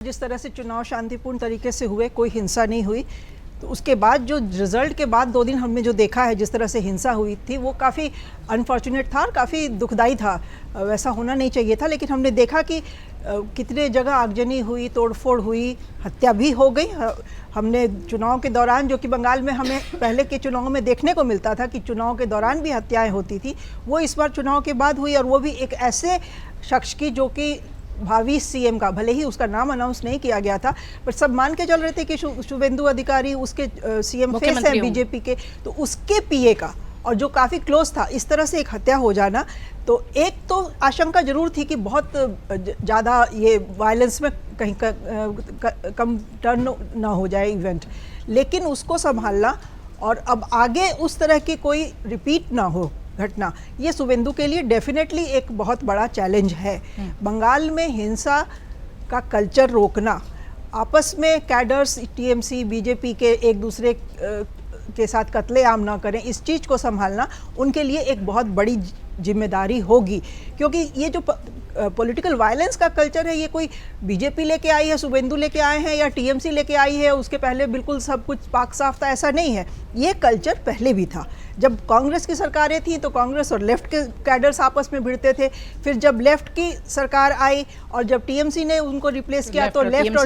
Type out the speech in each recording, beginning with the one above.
जिस तरह से चुनाव शांतिपूर्ण तरीके से हुए, कोई हिंसा नहीं हुई, तो उसके बाद जो रिजल्ट के बाद 2 दिन हमने जो देखा है जिस तरह से हिंसा हुई थी वो काफ़ी अनफॉर्चुनेट था और काफ़ी दुखदाई था। वैसा होना नहीं चाहिए था, लेकिन हमने देखा कि कितने जगह आगजनी हुई, तोड़फोड़ हुई, हत्या भी हो गई। हमने चुनाव के दौरान, जो कि बंगाल में हमें पहले के चुनाव में देखने को मिलता था कि चुनाव के दौरान भी हत्याएं होती थी, वो इस बार चुनाव के बाद हुई, और वो भी एक ऐसे शख्स की जो कि भावी सीएम का, भले ही उसका नाम अनाउंस नहीं किया गया था, पर सब मान के चल रहे थे कि शुभेंदु अधिकारी उसके सीएम फेस है बीजेपी के, तो उसके पीए का, और जो काफ़ी क्लोज था, इस तरह से एक हत्या हो जाना, तो एक तो आशंका जरूर थी कि बहुत ज़्यादा ये वायलेंस में कहीं कम टर्न ना हो जाए इवेंट, लेकिन उसको संभालना और अब आगे उस तरह की कोई रिपीट ना हो घटना, ये शुभेंदु के लिए डेफिनेटली एक बहुत बड़ा चैलेंज है। बंगाल में हिंसा का कल्चर रोकना, आपस में कैडर्स टीएमसी बीजेपी के एक दूसरे के साथ कत्लेआम ना करें, इस चीज़ को संभालना उनके लिए एक बहुत बड़ी जिम्मेदारी होगी, क्योंकि ये जो पॉलिटिकल वायलेंस का कल्चर है, ये कोई बीजेपी लेके आई है, शुभेंदु लेके आए हैं, या टीएमसी लेके आई है, उसके पहले बिल्कुल सब कुछ पाक साफ था, ऐसा नहीं है। ये कल्चर पहले भी था। जब कांग्रेस की सरकारें थी तो कांग्रेस और लेफ्ट के कैडर्स आपस में भिड़ते थे, फिर जब लेफ्ट की सरकार आई और जब टीएमसी ने उनको रिप्लेस किया तो लेफ्ट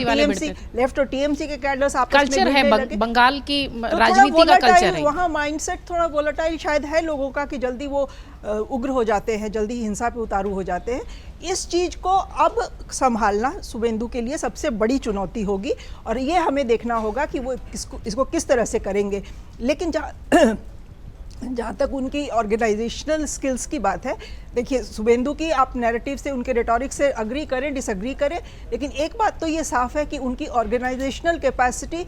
और टीएमसी के कैडर्स आपस में भिड़ने लगे। बंगाल की राजनीति का कल्चर है, वहाँ माइंडसेट थोड़ा वोलेटाइल शायद है लोगों का, कि जल्दी वो उग्र हो जाते हैं, जल्दी हिंसा पे उतारू हो जाते हैं। इस चीज़ को अब संभालना शुभेंदु के लिए सबसे बड़ी चुनौती होगी, और ये हमें देखना होगा कि वो इसको किस तरह से करेंगे। लेकिन जहाँ तक उनकी ऑर्गेनाइजेशनल स्किल्स की बात है, देखिए शुभेंदु की आप नैरेटिव से, उनके रेटोरिक से अग्री करें डिसअग्री करें, लेकिन एक बात तो ये साफ है कि उनकी ऑर्गेनाइजेशनल कैपेसिटी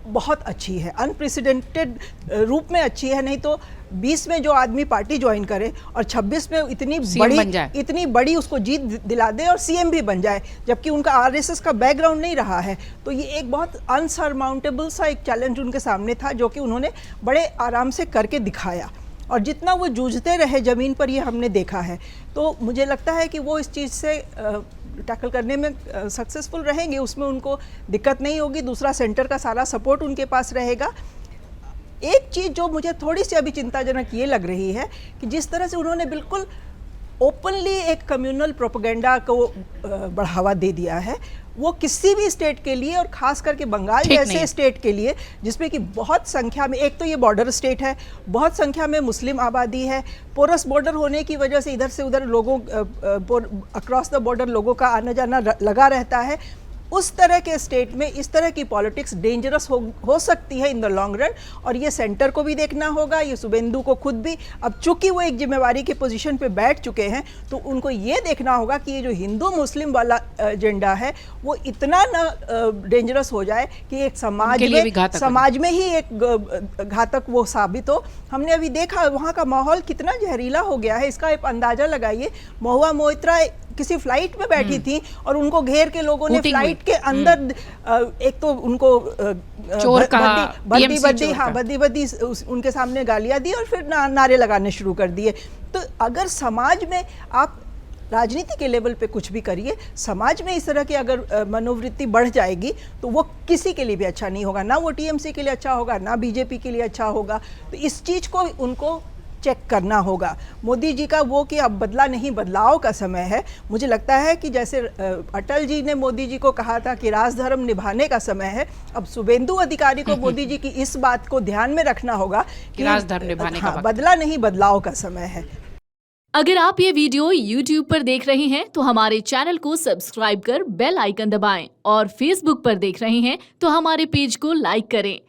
बहुत अच्छी है, अनप्रेसिडेंटेड रूप में अच्छी है। नहीं तो 20 में जो आदमी पार्टी ज्वाइन करे और 26 में इतनी बड़ी उसको जीत दिला दे और सीएम भी बन जाए, जबकि उनका आरएसएस का बैकग्राउंड नहीं रहा है, तो ये एक बहुत अनसरमाउंटेबल सा एक चैलेंज उनके सामने था, जो कि उन्होंने बड़े आराम से करके दिखाया। और जितना वो जूझते रहे ज़मीन पर, ये हमने देखा है, तो मुझे लगता है कि वो इस चीज़ से टैकल करने में सक्सेसफुल रहेंगे, उसमें उनको दिक्कत नहीं होगी। दूसरा, सेंटर का सारा सपोर्ट उनके पास रहेगा। एक चीज़ जो मुझे थोड़ी सी अभी चिंताजनक ये लग रही है कि जिस तरह से उन्होंने बिल्कुल ओपनली एक कम्युनल प्रोपेगेंडा को बढ़ावा दे दिया है, वो किसी भी स्टेट के लिए, और खास करके बंगाल जैसे स्टेट के लिए जिसमें कि बहुत संख्या में, एक तो ये बॉर्डर स्टेट है, बहुत संख्या में मुस्लिम आबादी है, पोरस बॉर्डर होने की वजह से इधर से उधर लोगों अक्रॉस द बॉर्डर लोगों का आना जाना लगा रहता है। उस तरह के स्टेट में इस तरह की पॉलिटिक्स डेंजरस हो सकती है इन द लॉन्ग रन, और ये सेंटर को भी देखना होगा, ये शुभेंदु को खुद भी। अब चूंकि वो एक जिम्मेवारी की पोजीशन पे बैठ चुके हैं, तो उनको ये देखना होगा कि ये जो हिंदू मुस्लिम वाला एजेंडा है वो इतना ना डेंजरस हो जाए कि एक समाज में ही एक घातक वो साबित हो। हमने अभी देखा वहाँ का माहौल कितना जहरीला हो गया है, इसका आप अंदाजा लगाइए। महुआ मोइत्रा किसी फ्लाइट में बैठी थी और उनको घेर के लोगों ने फ्लाइट के अंदर एक तो उनको बद्दी उनके सामने गालियां दी और फिर नारे लगाने शुरू कर दिए। तो अगर समाज में आप राजनीति के लेवल पे कुछ भी करिए, समाज में इस तरह की अगर मनोवृत्ति बढ़ जाएगी तो वो किसी के लिए भी अच्छा नहीं होगा, ना वो टीएमसी के लिए अच्छा होगा, ना बीजेपी के लिए अच्छा होगा। तो इस चीज़ को उनको चेक करना होगा। मोदी जी का वो कि अब बदला नहीं बदलाव का समय है। मुझे लगता है कि जैसे अटल जी ने मोदी जी को कहा था कि राजधर्म निभाने का समय है, अब शुभेंदु अधिकारी को मोदी जी की इस बात को ध्यान में रखना होगा कि राजधर्म निभाने का बदला नहीं बदलाव का समय है। अगर आप ये वीडियो YouTube पर देख रहे हैं तो हमारे चैनल को सब्सक्राइब कर बेल आइकन दबाएं, और Facebook पर देख रहे हैं तो हमारे पेज को लाइक करें।